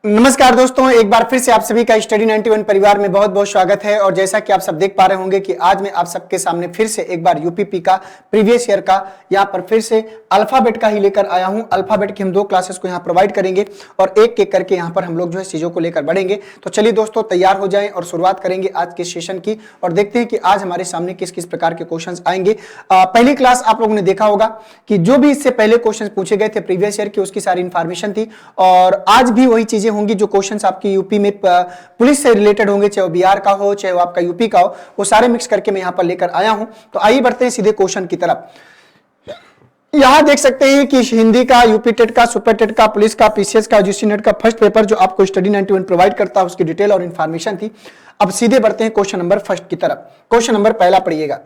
नमस्कार दोस्तों, एक बार फिर से आप सभी का स्टडी 91 परिवार में बहुत बहुत स्वागत है। और जैसा कि आप सब देख पा रहे होंगे कि आज मैं आप सबके सामने फिर से एक बार यूपीपी का प्रीवियस ईयर का यहाँ पर फिर से अल्फाबेट का ही लेकर आया हूँ। अल्फाबेट की हम 2 क्लासेस को यहाँ प्रोवाइड करेंगे और एक एक करके यहाँ पर हम लोग जो है चीजों को लेकर बढ़ेंगे। तो चलिए दोस्तों, तैयार हो जाएं और शुरुआत करेंगे आज के सेशन की और देखते हैं कि आज हमारे सामने किस किस प्रकार के क्वेश्चन आएंगे। पहली क्लास आप लोगों ने देखा होगा कि जो भी इससे पहले क्वेश्चन पूछे गए थे प्रीवियस ईयर की, उसकी सारी इंफॉर्मेशन थी और आज भी वही चीजें होंगी। जो क्वेश्चंस आपकी यूपी में पुलिस से रिलेटेड होंगे, चाहे वो बिहार का हो चाहे वो आपका यूपी का हो, वो सारे मिक्स करके मैं यहां पर लेकर आया हूं। तो आइए बढ़ते हैं सीधे क्वेश्चन की तरफ। यहां देख सकते हैं कि हिंदी का, यूपी टेट का, सुपर टेट का, पुलिस का, पीसीएस का, यूजी नेट का फर्स्ट पेपर जो आपको स्टडी 91 प्रोवाइड करता है उसकी डिटेल और इंफॉर्मेशन थी। अब सीधे बढ़ते हैं क्वेश्चन नंबर फर्स्ट की तरफ। क्वेश्चन नंबर पहला पढ़िएगा।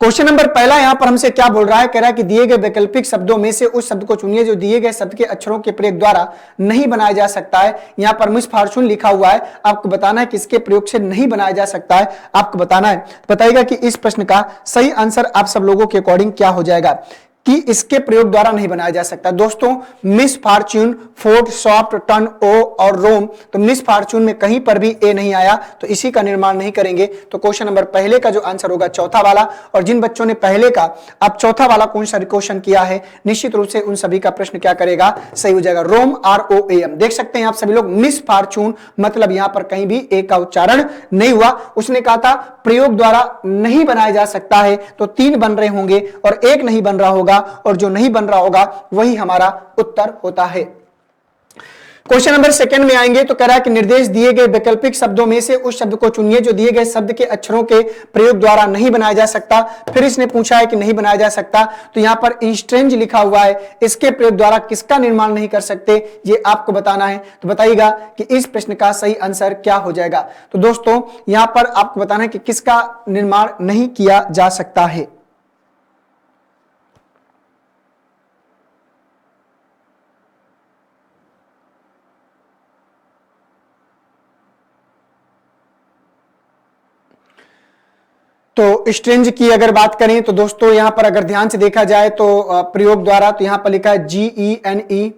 क्वेश्चन नंबर पहला यहां पर हमसे क्या बोल रहा है, कह रहा है कि दिए गए वैकल्पिक शब्दों में से उस शब्द को चुनिए जो दिए गए शब्द के अक्षरों के प्रयोग द्वारा नहीं बनाया जा सकता है। यहां पर मिस फॉर्चून लिखा हुआ है, आपको बताना है किसके प्रयोग से नहीं बनाया जा सकता है, आपको बताना है। बताइएगा कि इस प्रश्न का सही आंसर आप सब लोगों के अकॉर्डिंग क्या हो जाएगा कि इसके प्रयोग द्वारा नहीं बनाया जा सकता। दोस्तों, miss fortune, fort, soft, turn, ओ और रोम, तो मिस फॉर्च्यून में कहीं पर भी ए नहीं आया, तो इसी का निर्माण नहीं करेंगे। तो क्वेश्चन नंबर पहले का जो आंसर होगा चौथा वाला। और जिन बच्चों ने पहले का अब चौथा वाला कौन सा क्वेश्चन किया है, निश्चित रूप से उन सभी का प्रश्न क्या करेगा, सही हो जाएगा। रोम, ROAM। देख सकते हैं आप सभी लोग, मिस फॉर्च्यून मतलब यहां पर कहीं भी ए का उच्चारण नहीं हुआ। उसने कहा था प्रयोग द्वारा नहीं बनाया जा सकता है, तो 3 बन रहे होंगे और 1 नहीं बन रहा होगा, और जो नहीं बन रहा होगा वही हमारा उत्तर होता है। क्वेश्चन नंबर सेकंड में आएंगे तो कह रहा है कि निर्देश दिए गए वैकल्पिक शब्दों में से उस शब्द को चुनिए जो दिए गए शब्द के अक्षरों के प्रयोग द्वारा नहीं बनाया जा सकता। फिर इसने पूछा है कि नहीं बनाया जा सकता, तो यहां पर इंस्ट्रेंज लिखा हुआ है, इसके प्रयोग द्वारा किसका निर्माण नहीं कर सकते, ये आपको बताना है। तो बताइएगा कि इस प्रश्न का सही आंसर क्या हो जाएगा। तो दोस्तों, यहां पर आपको बताना है कि किसका निर्माण नहीं किया जा सकता है। तो स्ट्रेंज की अगर बात करें तो दोस्तों यहां पर अगर ध्यान से देखा जाए तो प्रयोग द्वारा, तो यहां पर लिखा है GENE,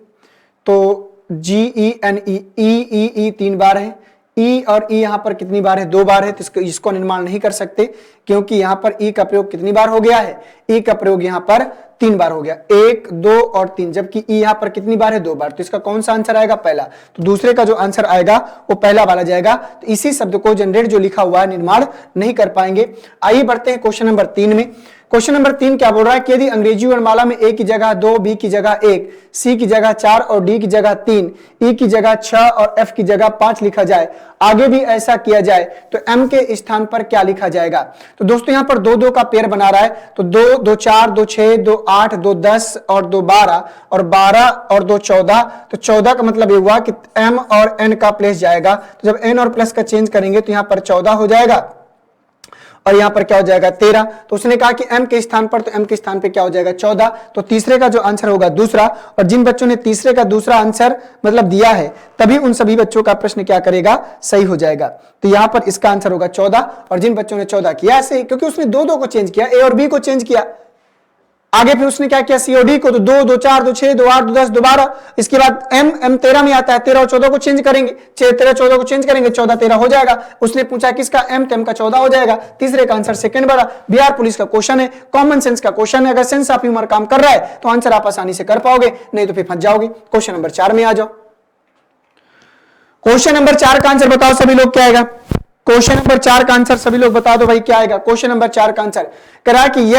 तो GENE, ई 3 बार है, ई और ई यहां पर कितनी बार है, 2 बार है, तो इसको निर्माण नहीं कर सकते क्योंकि यहां पर ई का प्रयोग कितनी बार हो गया है, ई का प्रयोग यहां पर 3 बार हो गया, 1, 2 और 3, जबकि ई यहां पर कितनी बार है, 2 बार। तो इसका कौन सा आंसर आएगा, पहला। तो दूसरे का जो आंसर आएगा वो पहला वाला जाएगा। तो इसी शब्द को जनरेट जो लिखा हुआ है निर्माण नहीं कर पाएंगे। आइए बढ़ते हैं क्वेश्चन नंबर 3 में। क्वेश्चन नंबर 3 क्या बोल रहा है कि यदि अंग्रेजी वर्णमाला में ए की जगह 2, बी की जगह 1, सी की जगह 4 और डी की जगह 3, ई की जगह 6 और एफ की जगह 5 लिखा जाए, आगे भी ऐसा किया जाए, तो एम के स्थान पर क्या लिखा जाएगा। तो दोस्तों यहां पर 2 2 का पेयर बना रहा है, तो 2 2 4 2 6 2 8 2 10 और 2 12 और 12 और 2 14। तो 14 का मतलब ये हुआ कि एम और एन का प्लेस जाएगा, तो जब एन और प्लस का चेंज करेंगे तो यहां पर 14 हो जाएगा और यहां पर क्या हो जाएगा, 13। तो उसने कहा कि m के स्थान पर, तो m के स्थान पे क्या हो जाएगा, 14। तो तीसरे का जो आंसर होगा दूसरा। और जिन बच्चों ने तीसरे का दूसरा आंसर मतलब दिया है, तभी उन सभी बच्चों का प्रश्न क्या करेगा, सही हो जाएगा। तो यहां पर इसका आंसर होगा 14। और जिन बच्चों ने 14 किया ऐसे, क्योंकि उसने 2 2 को चेंज किया, ए और बी को चेंज किया, आगे फिर उसने क्या किया, सीओडी को, तो 2 2 4 2 6 2 8 2 10 2 12। इसके बाद एम 13 में आता है, 13 और 14 को चेंज करेंगे, 13 14 को चेंज करेंगे, 14 13 हो जाएगा। उसने पूछा किसका, एम, तो एम का 14 हो जाएगा। तीसरे का आंसर सेकंड वाला। बिहार पुलिस का क्वेश्चन है, कॉमन सेंस का क्वेश्चन है, अगर सेंस ऑफ ह्यूमर काम कर रहा है तो आंसर आप आसानी से कर पाओगे, नहीं तो फिर फंस जाओगे। क्वेश्चन नंबर 4 में आ जाओ। क्वेश्चन नंबर 4 का आंसर बताओ सभी लोग, क्या आएगा। क्वेश्चन नंबर 4 का आंसर सभी लोग बता दो भाई, क्या आएगा। क्वेश्चन नंबर 4 का आंसर कह रहा है कि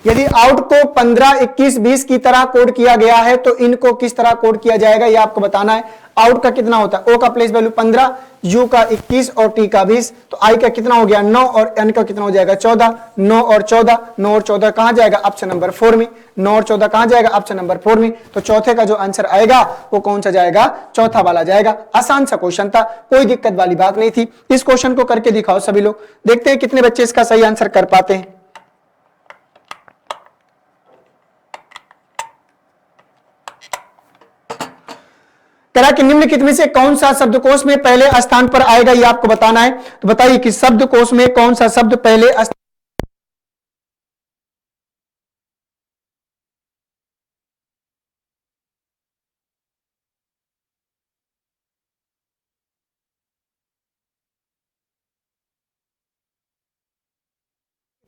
यदि आउट को 15, 21, 20 की तरह कोड किया गया है तो इनको किस तरह कोड किया जाएगा, ये आपको बताना है। आउट का कितना होता है, ओ का प्लेस वैल्यू 15, यू का 21 और टी का 20, तो आई का कितना हो गया 9 और एन का कितना हो जाएगा 14। 9 और 14, 9 और 14 कहां जाएगा, ऑप्शन नंबर 4 में। 9 और 14 कहां जाएगा, ऑप्शन नंबर 4 में। तो चौथे का जो आंसर आएगा वो कौन सा जाएगा, चौथा वाला जाएगा। आसान सा क्वेश्चन था, कोई दिक्कत वाली बात नहीं थी। इस क्वेश्चन को करके दिखाओ सभी लोग, देखते हैं कितने बच्चे इसका सही आंसर कर पाते हैं। तरह कि निम्नलिखित में से कौन सा शब्दकोश में पहले स्थान पर आएगा, ये आपको बताना है। तो बताइए कि शब्दकोश में कौन सा शब्द पहले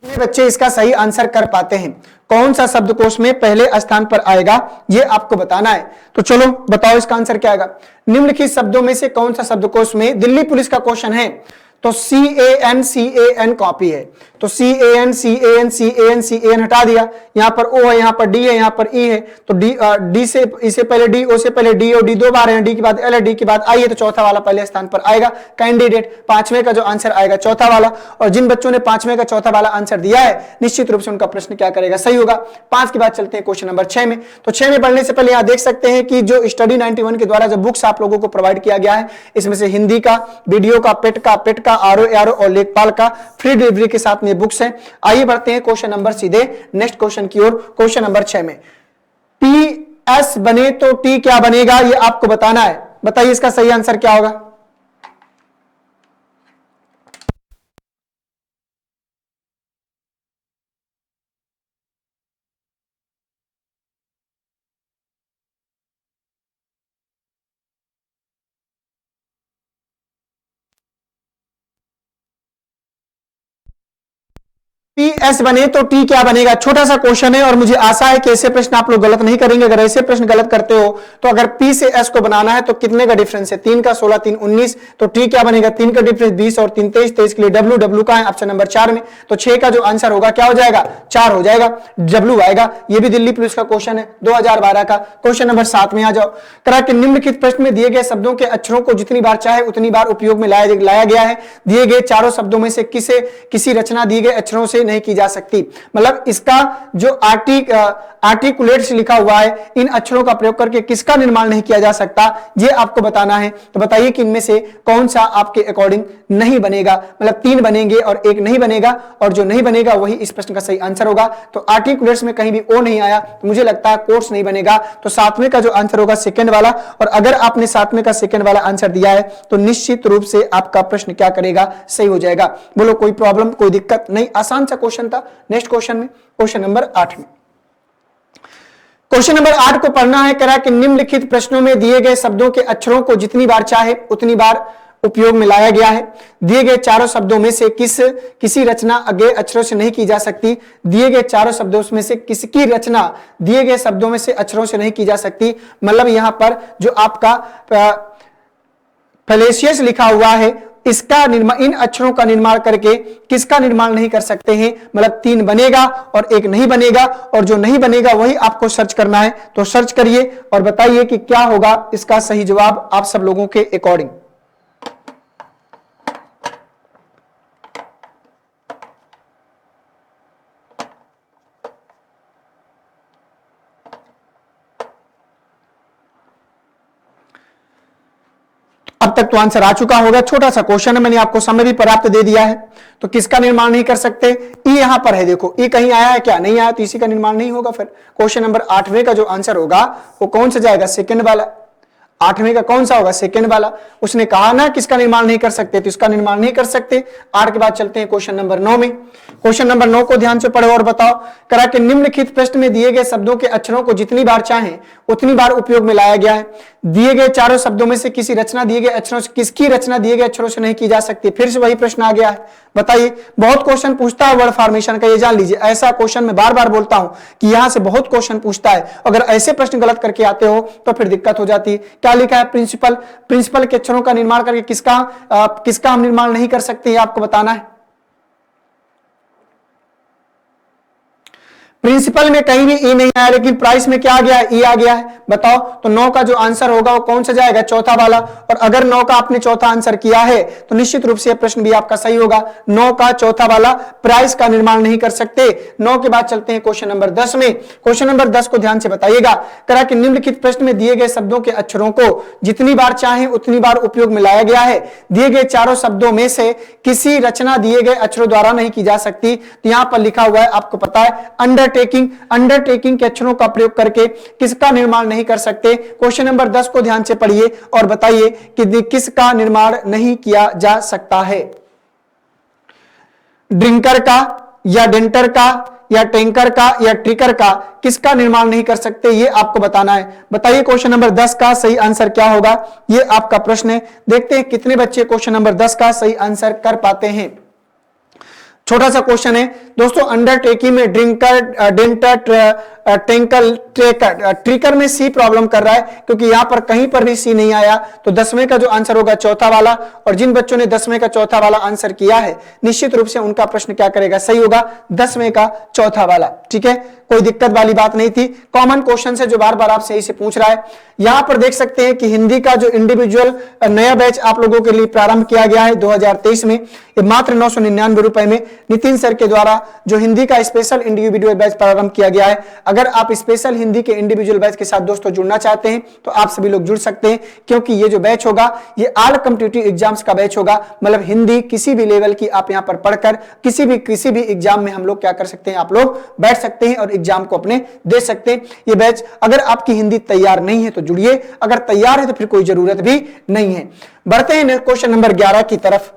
कितने बच्चे इसका सही आंसर कर पाते हैं? कौन सा शब्दकोश में पहले स्थान पर आएगा ये आपको बताना है। तो चलो बताओ इसका आंसर क्या आएगा। निम्नलिखित शब्दों में से कौन सा शब्दकोश में, दिल्ली पुलिस का क्वेश्चन है, तो CAN कॉपी है, तो CAN हटा दिया, यहां पर O है, यहां पर D है, यहां पर E है, तो D से इसे पहले D, O से पहले D और D दो बार है, D के बाद L है, D के बाद I है, तो चौथा वाला पहले स्थान पर आएगा। कैंडिडेट पांचवें का जो आंसर आएगा चौथा वाला, और जिन बच्चों ने पांचवें का चौथा वाला आंसर दिया है निश्चित रूप से उनका प्रश्न क्या करेगा, सही होगा। 5 के बाद चलते हैं क्वेश्चन नंबर 6 में। तो 6 में बढ़ने से पहले यहां देख सकते हैं कि जो स्टडी 91 के द्वारा जो बुक्स आप लोगों को प्रोवाइड किया गया है, इसमें से हिंदी का, वीडियो का, पेट का, आरओ और लेखपाल का फ्री डिलीवरी के साथ में बुक्स हैं। आइए बढ़ते हैं क्वेश्चन नंबर सीधे नेक्स्ट क्वेश्चन की ओर। क्वेश्चन नंबर 6 में PS बने तो T क्या बनेगा ये आपको बताना है। बताइए इसका सही आंसर क्या होगा। PS बने तो T क्या बनेगा। छोटा सा क्वेश्चन है और मुझे आशा है कि ऐसे प्रश्न आप लोग गलत नहीं करेंगे। अगर ऐसे प्रश्न गलत करते हो तो अगर P से S को बनाना है तो कितने का डिफरेंस है, 3 का 16, 3 19, तो T क्या बनेगा, 3 का डिफरेंस 20 और 3 23, 23 के लिए W का है ऑप्शन नंबर 4 में, तो 6 का जो आंसर होगा क्या हो जाएगा, 4 हो जाएगा, W आएगा। ये भी दिल्ली पुलिस का क्वेश्चन है 2012 का। क्वेश्चन नंबर 7 में आ जाओ। करा कि निम्नलिखित प्रश्न में दिए गए शब्दों के अक्षरों को जितनी बार चाहे उतनी बार उपयोग में लाया गया है। दिए गए चारों शब्दों में से किसी रचना दिए गए अक्षरों से नहीं की जा सकती। मतलब इसका जो आर्टिकुलेट्स लिखा हुआ है, इन अक्षरों का प्रयोग करके किसका निर्माण नहीं किया जा सकता, ये आपको बताना है। तो बताइए कि इनमें से कौन सा आपके अकॉर्डिंग नहीं बनेगा। मतलब 3 बनेंगे और 1 नहीं बनेगा, और जो नहीं बनेगा वही इस प्रश्न का सही आंसर होगा। तो आर्टिकुलेट्स में कहीं भी ओ नहीं आया, तो मुझे लगता है कोट्स नहीं बनेगा। तो 7वें का जो आंसर होगा सेकंड वाला, और अगर आपने 7वें का सेकंड वाला आंसर दिया है तो निश्चित रूप से आपका प्रश्न क्या करेगा, सही हो जाएगा। बोलो कोई प्रॉब्लम, कोई दिक्कत नहीं, आसान सा क्वेश्चन था। नेक्स्ट क्वेश्चन में, क्वेश्चन नंबर 8 में, क्वेश्चन नंबर 8 को पढ़ना है। करा कि निम्नलिखित प्रश्नों में दिए गए शब्दों के अक्षरों को जितनी बार चाहे उतनी बार उपयोग में लाया गया है। दिए गए चारों शब्दों में से किसी रचना अज्ञेय अक्षरों से नहीं की जा सकती। दिए गए चारों शब्दों में से किसकी रचना दिए गए शब्दों में से अक्षरों से नहीं की जा सकती। मतलब यहां पर जो आपका फैलेशियस लिखा हुआ है, इसका निर्माण, इन अक्षरों का निर्माण करके किसका निर्माण नहीं कर सकते हैं। मतलब 3 बनेगा और 1 नहीं बनेगा, और जो नहीं बनेगा वही आपको सर्च करना है। तो सर्च करिए और बताइए कि क्या होगा इसका सही जवाब आप सब लोगों के अकॉर्डिंग। अब तक तो आंसर आ चुका होगा। छोटा सा क्वेश्चन है, मैंने आपको समय भी पर्याप्त दे दिया है। तो किसका निर्माण नहीं कर सकते, ई यहां पर है, देखो ई कहीं आया है क्या, नहीं आया, तो इसी का निर्माण नहीं होगा। फिर क्वेश्चन नंबर 8वें का जो आंसर होगा वो कौन सा जाएगा, सेकंड वाला। 8वें का कौन सा होगा, सेकंड वाला। उसने कहा ना किसका निर्माण नहीं कर सकते, तो इसका निर्माण नहीं कर सकते। 8 के बाद चलते हैं क्वेश्चन नंबर 9 में। क्वेश्चन नंबर 9 को ध्यान से पढ़ो और बताओ। करा कि निम्नलिखित प्रश्न में दिए गए शब्दों के अक्षरों को जितनी बार चाहे उतनी बार उपयोग में लाया गया है। दिए गए चारों शब्दों में से किसी रचना दिए गए अक्षरों से, किसकी रचना दिए गए अक्षरों से नहीं की जा सकती। फिर से वही प्रश्न आ गया है। बताइए, बहुत क्वेश्चन पूछता है वर्ड फॉर्मेशन का, ये जान लीजिए। ऐसा क्वेश्चन मैं बार बार बोलता हूं कि यहां से बहुत क्वेश्चन पूछता है। अगर ऐसे प्रश्न गलत करके आते हो तो फिर दिक्कत हो जाती है। क्या लिखा है, प्रिंसिपल के अक्षरों का निर्माण करके किसका हम निर्माण नहीं कर सकते, आपको बताना है। प्रिंसिपल में कहीं भी ई नहीं आया, लेकिन प्राइस में क्या आ गया है, ई आ गया है। बताओ, तो 9 का जो आंसर होगा वो कौन सा जाएगा, चौथा वाला। और अगर 9 का आपने चौथा आंसर किया है तो निश्चित रूप से प्रश्न भी आपका सही होगा। 9 का चौथा वाला, प्राइस का निर्माण नहीं कर सकते। 9 के बाद चलते हैं क्वेश्चन नंबर 10 में। क्वेश्चन नंबर 10 को ध्यान से बताइएगा। करा कि निम्नलिखित प्रश्न में दिए गए शब्दों के अक्षरों को जितनी बार चाहे उतनी बार उपयोग में लाया गया है। दिए गए चारों शब्दों में से किसी रचना दिए गए अक्षरों द्वारा नहीं की जा सकती। तो यहां पर लिखा हुआ है, आपको पता है, अंडरटेकिंग के अक्षरों का प्रयोग करके किसका निर्माण नहीं कर सकते। क्वेश्चन नंबर 10 को ध्यान से पढ़िए और बताइए कि किसका निर्माण नहीं किया जा सकता है। ड्रिंकर का, या डेंटर का, या टैंकर का, या ट्रिकर का, किसका निर्माण नहीं कर सकते, ये आपको बताना है। बताइए क्वेश्चन नंबर 10 का सही आंसर क्या होगा, ये आपका प्रश्न है। देखते हैं कितने बच्चे क्वेश्चन नंबर 10 का सही आंसर कर पाते हैं। छोटा सा क्वेश्चन है दोस्तों, अंडरटेकिंग में ड्रिंकर डेंटर टेंकल ट्रेकर ट्रिकर में सी प्रॉब्लम कर रहा है, क्योंकि यहां पर कहीं पर भी सी नहीं आया, तो 10वें का जो आंसर होगा चौथा वाला। और जिन बच्चों ने 10वें का चौथा वाला आंसर किया है निश्चित रूप से उनका प्रश्न क्या करेगा, सही होगा 10वें का चौथा वाला। ठीक है, कोई दिक्कत वाली बात नहीं थी, कॉमन क्वेश्चन है जो बार बार आपसे इसे पूछ रहा है। यहां पर देख सकते हैं कि हिंदी का जो इंडिविजुअल नया बैच आप लोगों के लिए प्रारंभ किया गया है 2023 में, ये मात्र 999 रुपए में नितिन सर के द्वारा जो हिंदी का स्पेशल इंडिविजुअल बैच प्रारंभ किया गया है। अगर आप स्पेशल हिंदी के इंडिविजुअल बैच के साथ दोस्तों जुड़ना चाहते हैं तो आप सभी लोग जुड़ सकते हैं, क्योंकि ये जो बैच होगा ये ऑल कॉम्पिटिटिव एग्जाम्स का बैच होगा। मतलब हिंदी किसी भी लेवल की आप यहां पर पढ़कर किसी भी एग्जाम में हम लोग क्या कर सकते हैं, आप लोग बैठ सकते हैं और एग्जाम को अपने दे सकते हैं। ये बैच अगर आपकी हिंदी तैयार नहीं है तो जुड़िए, अगर तैयार है तो फिर कोई जरूरत भी नहीं है। बढ़ते हैं क्वेश्चन नंबर 11 की तरफ।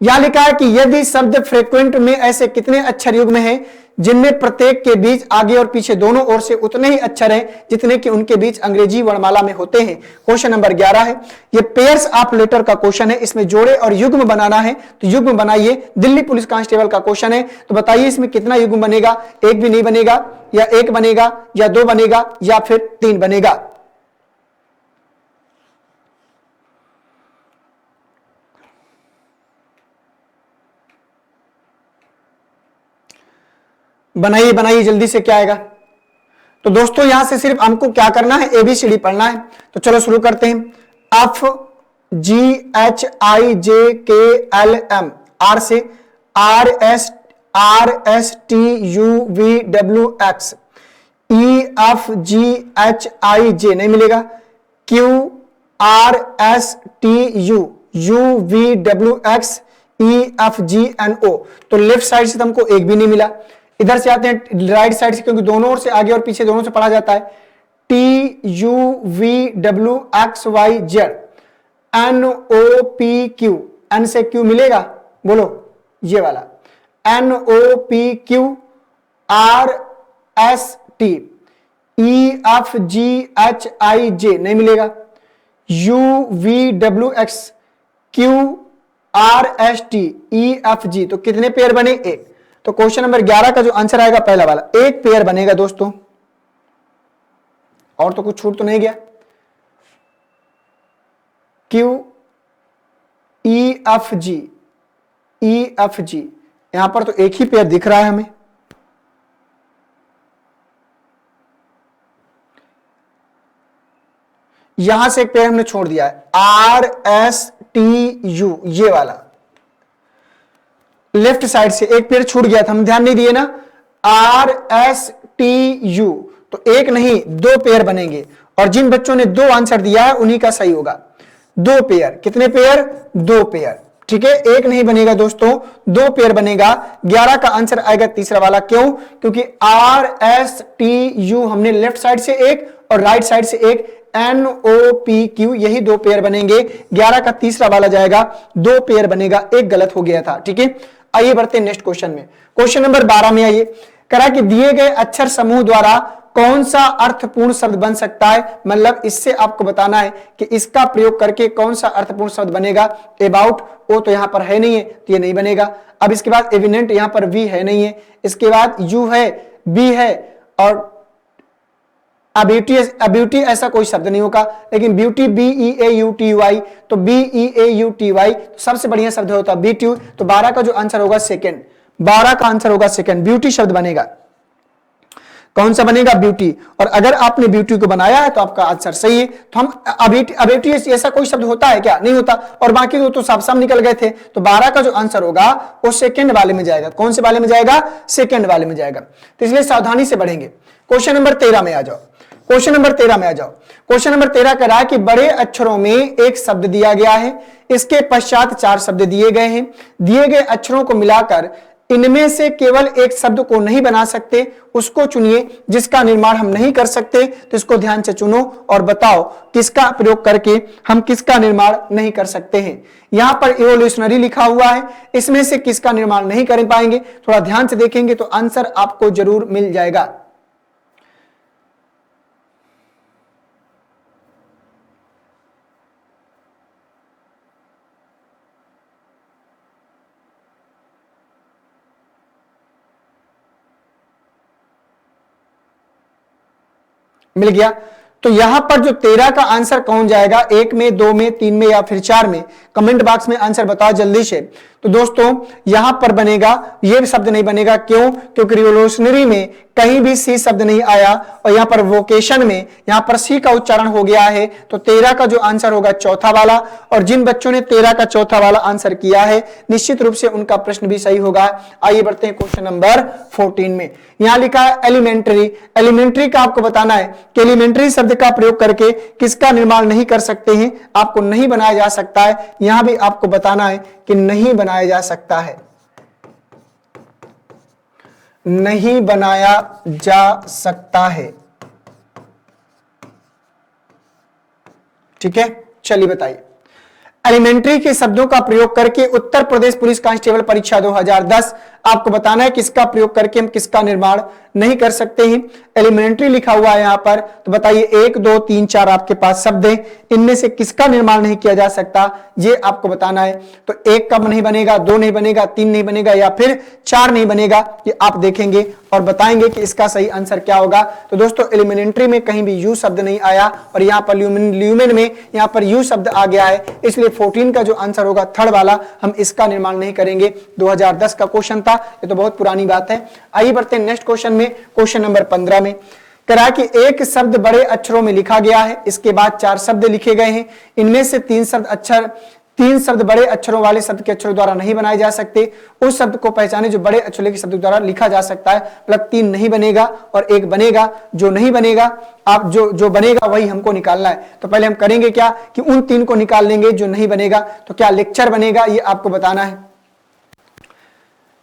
यहां लिखा है कि यदि शब्द फ्रीक्वेंट में ऐसे कितने अक्षर युग्म हैं जिनमें प्रत्येक के बीच आगे और पीछे दोनों ओर से उतने ही अक्षर हैं जितने कि उनके बीच अंग्रेजी वर्णमाला में होते हैं। क्वेश्चन नंबर 11 है, ये पेयर्स ऑफ लेटर का क्वेश्चन है, इसमें जोड़े और युग्म बनाना है, तो युग्म बनाइए। दिल्ली पुलिस कांस्टेबल का क्वेश्चन है, तो बताइए इसमें कितना युग्म बनेगा, एक भी नहीं बनेगा, या एक बनेगा, या दो बनेगा, या फिर तीन बनेगा। बनाइए बनाइए जल्दी से, क्या आएगा। तो दोस्तों यहां से सिर्फ हमको क्या करना है, ABCD पढ़ना है। तो चलो शुरू करते हैं। FGHIJKLM, आर से RSTUVWX, EFGHIJ नहीं मिलेगा, QRSTUVWX, EFGNO, तो लेफ्ट साइड से हमको एक भी नहीं मिला। इधर से आते हैं राइट साइड से, क्योंकि दोनों ओर से आगे और पीछे दोनों से पढ़ा जाता है। TUVWXYZ, NOPQ, N से Q मिलेगा, बोलो ये वाला, NOPQRST, EFGHIJ नहीं मिलेगा, UVWX, QRST, EFG, तो कितने पेयर बने, एक। तो क्वेश्चन नंबर 11 का जो आंसर आएगा पहला वाला, एक पेयर बनेगा दोस्तों, और तो कुछ छूट तो नहीं गया। EFG, यहां पर तो एक ही पेयर दिख रहा है हमें। यहां से एक पेयर हमने छोड़ दिया है, RSTU, ये वाला लेफ्ट साइड से एक पेयर छूट गया था, हम ध्यान नहीं दिए ना। RSTU, तो एक नहीं दो पेयर बनेंगे, और जिन बच्चों ने दो आंसर दिया है उन्हीं का सही होगा। दो पेयर, कितने पेयर, दो पेयर। ठीक है, एक नहीं बनेगा दोस्तों, दो पेयर बनेगा। 11 का आंसर आएगा तीसरा वाला, क्यों, क्योंकि RSTU हमने लेफ्ट साइड से एक और राइट साइड से एक, NOPQ, यही दो पेयर बनेंगे। 11 का तीसरा वाला जाएगा, दो पेयर बनेगा, एक गलत हो गया था। ठीक है, आइए बढ़ते हैं नेक्स्ट क्वेश्चन में। क्वेश्चन नंबर 12 में आइए, करा कि दिए गए अक्षर समूह द्वारा कौन सा अर्थपूर्ण शब्द बन सकता है। मतलब इससे आपको बताना है कि इसका प्रयोग करके कौन सा अर्थपूर्ण शब्द बनेगा। अबाउट, ओ तो यहां पर है नहीं है, तो ये नहीं बनेगा। अब इसके बाद एविडेंट, यहां पर वी है नहीं है। इसके बाद यू है, बी है, और ब्यूटी ऐसा कोई शब्द नहीं होगा, लेकिन ब्यूटी BEAUTY, तो BEAUTY तो सबसे बढ़िया शब्द होता है BTU। तो 12 का जो आंसर होगा सेकंड, 12 का आंसर होगा सेकंड, ब्यूटी शब्द बनेगा। कौन सा बनेगा, ब्यूटी। और अगर आपने ब्यूटी को बनाया है तो आपका आंसर सही है। तो हम अबिलिटी ऐसा कोई शब्द होता है क्या, नहीं होता, और बाकी दो तो साफ साफ निकल गए थे। तो 12 का जो आंसर होगा वो सेकंड वाले में जाएगा। कौन से वाले में जाएगा, सेकंड वाले में जाएगा। तो इसलिए सावधानी से बढ़ेंगे। क्वेश्चन नंबर 13 में आ जाओ। क्वेश्चन नंबर 13 में आ जाओ। क्वेश्चन नंबर 13 कह रहा है कि बड़े अक्षरों में एक शब्द दिया गया है, इसके पश्चात चार शब्द दिए गए हैं। दिए गए अक्षरों को मिलाकर इनमें से केवल एक शब्द को नहीं बना सकते, उसको चुनिए जिसका निर्माण हम नहीं कर सकते। तो इसको ध्यान से चुनो और बताओ किसका प्रयोग करके हम किसका निर्माण नहीं कर सकते हैं। यहां पर इवोल्यूशनरी लिखा हुआ है, इसमें से किसका निर्माण नहीं कर पाएंगे। थोड़ा ध्यान से देखेंगे तो आंसर आपको जरूर मिल जाएगा। मिल गया। तो यहां पर जो 13 का आंसर कौन जाएगा, 1 में, 2 में, 3 में या फिर 4 में, कमेंट बॉक्स में आंसर बताओ जल्दी से। तो दोस्तों यहां पर बनेगा, ये शब्द नहीं बनेगा, क्यों? क्योंकि रिवोल्यूशनरी में कहीं भी सी शब्द नहीं आया और यहां पर वोकेशन में यहां पर सी का उच्चारण हो गया है। तो 13 का जो आंसर होगा चौथा वाला, और जिन बच्चों ने 13 का चौथा वाला आंसर किया है निश्चित रूप से उनका प्रश्न भी सही होगा। आइए बढ़ते हैं क्वेश्चन नंबर 14 में। यहां लिखा है एलिमेंट्री। एलिमेंट्री का आपको बताना है कि एलिमेंट्री शब्द का प्रयोग करके किसका निर्माण नहीं कर सकते हैं, आपको नहीं बनाया जा सकता है। यहां भी आपको बताना है कि नहीं बनाया जा सकता है, नहीं बनाया जा सकता है। ठीक है, चलिए बताइए। एलिमेंट्री के शब्दों का प्रयोग करके उत्तर प्रदेश पुलिस कांस्टेबल परीक्षा 2010, आपको बताना है किसका प्रयोग करके हम किसका निर्माण नहीं कर सकते हैं। एलिमेंट्री लिखा हुआ है यहां पर, तो बताइए 1 2 3 4 आपके पास शब्द है, इनमें से किसका निर्माण नहीं किया जा सकता, ये आपको बताना है। तो 1 कब नहीं बनेगा, 2 नहीं बनेगा, 3 नहीं बनेगा या फिर 4 नहीं बनेगा, ये आप देखेंगे और बताएंगे कि इसका सही आंसर क्या होगा। तो दोस्तों एलिमेंट्री में कहीं भी यू शब्द नहीं आया और यहां पर ल्यूमेन में यहां पर यू शब्द आ गया है, इसलिए 14 का जो आंसर होगा थर्ड वाला, हम इसका निर्माण नहीं करेंगे। 2010 का क्वेश्चन था, ये तो बहुत पुरानी बात है। आइए बढ़ते हैं नेक्स्ट क्वेश्चन में, क्वेश्चन नंबर 15 में। करा कि एक शब्द बड़े अक्षरों में लिखा गया है, इसके बाद 4 शब्द लिखे गए हैं, इनमें से 3 शब्द बड़े अक्षरों वाले शब्द के अक्षरों द्वारा नहीं बनाए जा सकते। उस शब्द को पहचाने जो बड़े अक्षरों के शब्द द्वारा लिखा जा सकता है। मतलब 3 नहीं बनेगा और 1 बनेगा। जो नहीं बनेगा, आप जो बनेगा वही हमको निकालना है। तो पहले हम करेंगे क्या कि उन 3 को निकाल लेंगे जो नहीं बनेगा। तो क्या लेक्चर बनेगा, ये आपको बताना है।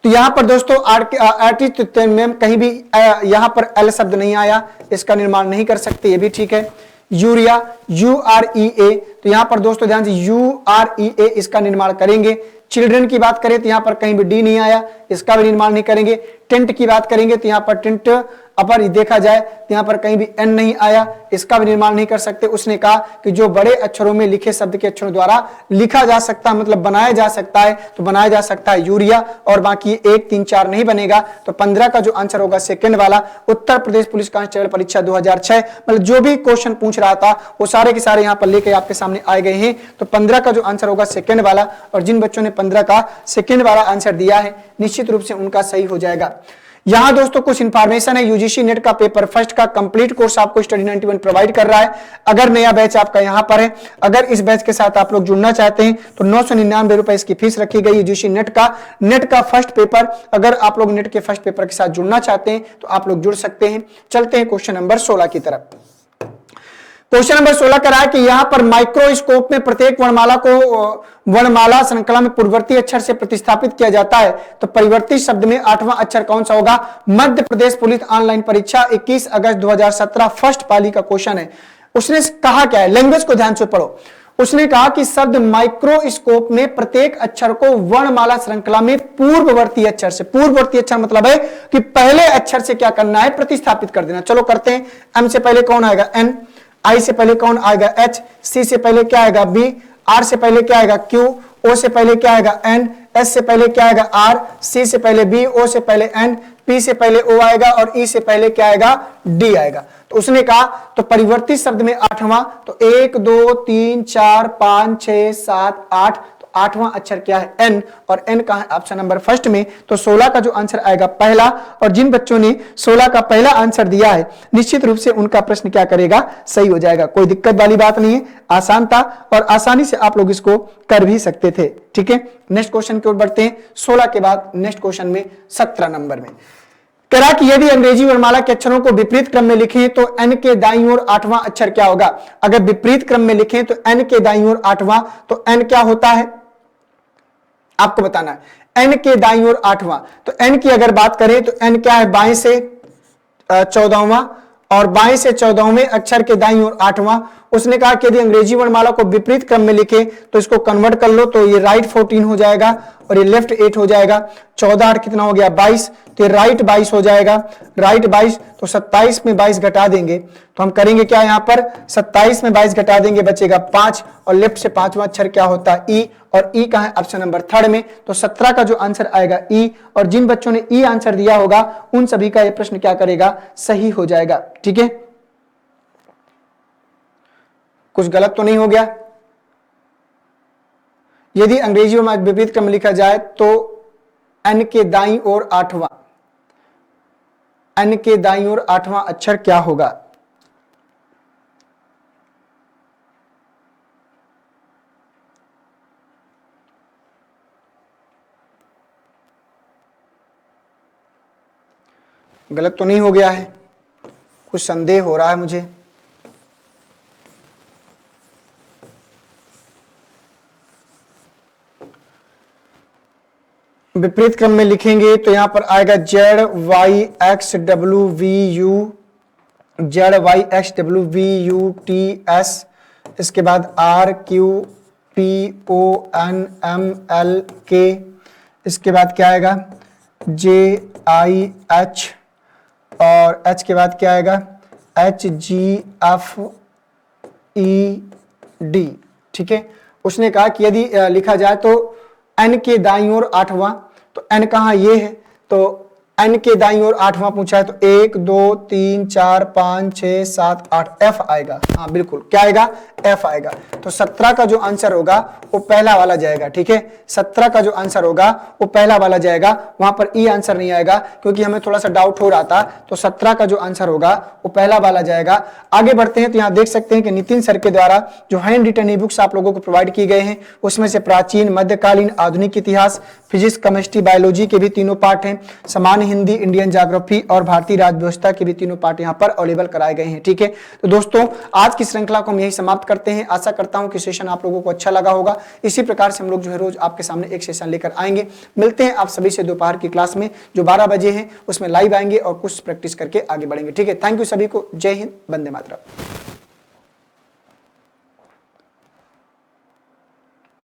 तो यहां पर दोस्तों आर्टिस्ट में कहीं भी यहां पर एल शब्द नहीं आया, इसका निर्माण नहीं कर सकते, ये भी ठीक है। यूरिया, UREA, तो यहां पर दोस्तों ध्यान से UREA इसका निर्माण करेंगे। चिल्ड्रन की बात करें तो यहां पर कहीं भी डी नहीं आया, इसका भी निर्माण नहीं करेंगे। टेंट की बात करेंगे तो यहां पर टेंट अपर देखा जाए तो यहां पर कहीं भी एन नहीं आया, इसका भी निर्माण नहीं कर सकते। उसने कहा कि जो बड़े अक्षरों में लिखे शब्द के अक्षरों द्वारा लिखा जा सकता, मतलब बनाया जा सकता है, तो बनाया जा सकता है यूरिया, और बाकी 1 3 4 नहीं बनेगा। तो 15 का जो आंसर होगा सेकंड वाला, उत्तर प्रदेश पुलिस कांस्टेबल परीक्षा 2006, मतलब जो भी क्वेश्चन पूछ रहा था वो सारे के सारे यहां पर लेके आपके सामने आए गए हैं। तो 15 का जो आंसर होगा सेकंड वाला, और जिन बच्चों ने 15 का सेकंड वाला आंसर दिया है निश्चित रूप से उनका सही हो जाएगा। यहां दोस्तों कुछ इंफॉर्मेशन है, यूजीसी नेट का पेपर फर्स्ट का कंप्लीट कोर्स आपको स्टडी 91 प्रोवाइड कर रहा है। अगर नया बैच आपका यहां पर है, अगर इस बैच के साथ आप लोग जुड़ना चाहते हैं तो 999 रुपए इसकी फीस रखी गई। यूजीसी नेट का फर्स्ट पेपर, अगर आप लोग नेट के फर्स्ट पेपर के साथ जुड़ना चाहते हैं तो आप लोग जुड़ सकते हैं। चलते हैं क्वेश्चन नंबर 16 की तरफ। क्वेश्चन नंबर 16 करा है कि यहां पर माइक्रोस्कोप में प्रत्येक वर्णमाला को वर्णमाला श्रृंखला में पूर्ववर्ती अक्षर से प्रतिस्थापित किया जाता है। तो परिवर्ती शब्द में 8वां अक्षर कौन सा होगा? मध्य प्रदेश पुलिस ऑनलाइन परीक्षा 21 अगस्त 2017 फर्स्ट पाली का क्वेश्चन है। उसने कहा क्या है, लैंग्वेज को ध्यान से पढ़ो। उसने कहा कि शब्द माइक्रोस्कोप में प्रत्येक अक्षर को वर्णमाला श्रृंखला में पूर्ववर्ती अक्षर से, पूर्ववर्ती अक्षर मतलब है कि पहले अक्षर से क्या करना है, प्रतिस्थापित कर देना। चलो करते हैं। एम से पहले कौन आएगा? एन। आई से पहले कौन आएगा? एच। सी से पहले क्या आएगा? बी। आर से पहले क्या आएगा? क्यू। ओ से पहले क्या आएगा? एन। एस से पहले क्या आएगा? आर। सी से पहले बी। ओ से पहले एन। पी से पहले ओ आएगा और ई से पहले क्या आएगा? डी आएगा। तो उसने कहा तो परिवर्तित शब्द में 8वां, तो 1 2 3 4 5 6 7 8, 8वां अक्षर क्या है? एन। और एन का है ऑप्शन नंबर फर्स्ट में। तो 16 का जो आंसर आएगा पहला, और जिन बच्चों ने 16 का पहला आंसर दिया है निश्चित रूप से उनका प्रश्न क्या करेगा? सही हो जाएगा। कोई दिक्कत वाली बात नहीं है, आसान था और आसानी से आप लोग इसको कर भी सकते थे। ठीक है, नेक्स्ट क्वेश्चन की ओर बढ़ते हैं। 16 के बाद नेक्स्ट क्वेश्चन में 17 नंबर में करा कि यदि अंग्रेजी वर्णमाला के अक्षरों को विपरीत क्रम में लिखें तो एन के दाईं ओर 8वां अक्षर क्या होगा? अगर विपरीत क्रम में लिखें तो एन के दाईं ओर 8वां, तो एन क्या होता है आपको बताना है। एन के दाईं ओर 8वां, तो एन की अगर बात करें तो एन क्या है? बाएं से 14वां, और बाएं से 14वें अक्षर के दाईं ओर 8वां। उसने कहा कि यदि अंग्रेजी वर्णमाला को विपरीत क्रम में लिखे तो इसको कन्वर्ट कर लो, तो ये राइट 14 हो जाएगा और ये लेफ्ट 8 हो जाएगा। 14 8 कितना हो गया? 22, तो ये राइट 22 हो जाएगा। राइट 22, तो 27 में 22 घटा देंगे तो हम करेंगे क्या? यहाँ पर 27 में 22 घटा देंगे, बचेगा 5, और लेफ्ट से 5वां अक्षर क्या होता है? ई, और ई का है ऑप्शन नंबर थर्ड में। तो 17 का जो आंसर आएगा ई, और जिन बच्चों ने ई आंसर दिया होगा उन सभी का ये प्रश्न क्या करेगा? सही हो जाएगा। ठीक है, कुछ गलत तो नहीं हो गया? यदि अंग्रेजी में विपरीत क्रम लिखा जाए तो एन के दाईं ओर आठवां, एन के दाईं ओर आठवां अक्षर क्या होगा? गलत तो नहीं हो गया है? कुछ संदेह हो रहा है मुझे। विपरीत क्रम में लिखेंगे तो यहां पर आएगा Z Y X W V U, Z Y X W V U T S, इसके बाद R Q P O N M L K, इसके बाद क्या आएगा जे आई एच, और एच के बाद क्या आएगा H G F E D. ठीक है, उसने कहा कि यदि लिखा जाए तो एन के दाईं ओर आठवां, तो एन कहाँ ये है, तो एन के दाईं ओर आठवां पूछा है तो 1 2 3 4 5 6 7 8 एफ आएगा। हाँ बिल्कुल, क्या आएगा? एफ आएगा। तो 17 का जो आंसर होगा वो पहला वाला जाएगा। ठीक है, 17 का जो आंसर होगा वो पहला वाला जाएगा, वहां पर ई आंसर नहीं आएगा क्योंकि हमें थोड़ा सा डाउट हो रहा था। तो 17 का जो आंसर होगा वो पहला वाला जाएगा। आगे बढ़ते हैं तो यहाँ देख सकते हैं कि नितिन सर के द्वारा जो हैंड रिटन ई बुक्स आप लोगों को प्रोवाइड की गए हैं उसमें से प्राचीन, मध्यकालीन, आधुनिक इतिहास, फिजिक्स, केमिस्ट्री, बायोलॉजी के भी तीनों पार्ट हैं, सामान्य हिंदी, इंडियन ज्योग्राफी और भारतीय राज्य व्यवस्था के भी तीनों पार्ट यहाँ पर अवेलेबल कराए गए हैं। ठीक है, तो दोस्तों आज की श्रृंखला को हम यही समाप्त करते हैं। आशा करता हूं कि सेशन आप लोगों को अच्छा लगा होगा। इसी प्रकार से हम लोग जो है रोज आपके सामने एक सेशन लेकर आएंगे। मिलते हैं आप सभी से दोपहर की क्लास में जो 12 बजे है, उसमें लाइव आएंगे और कुछ प्रैक्टिस करके आगे बढ़ेंगे। ठीक है, थैंक यू सभी को। जय हिंद, वंदे मातरम।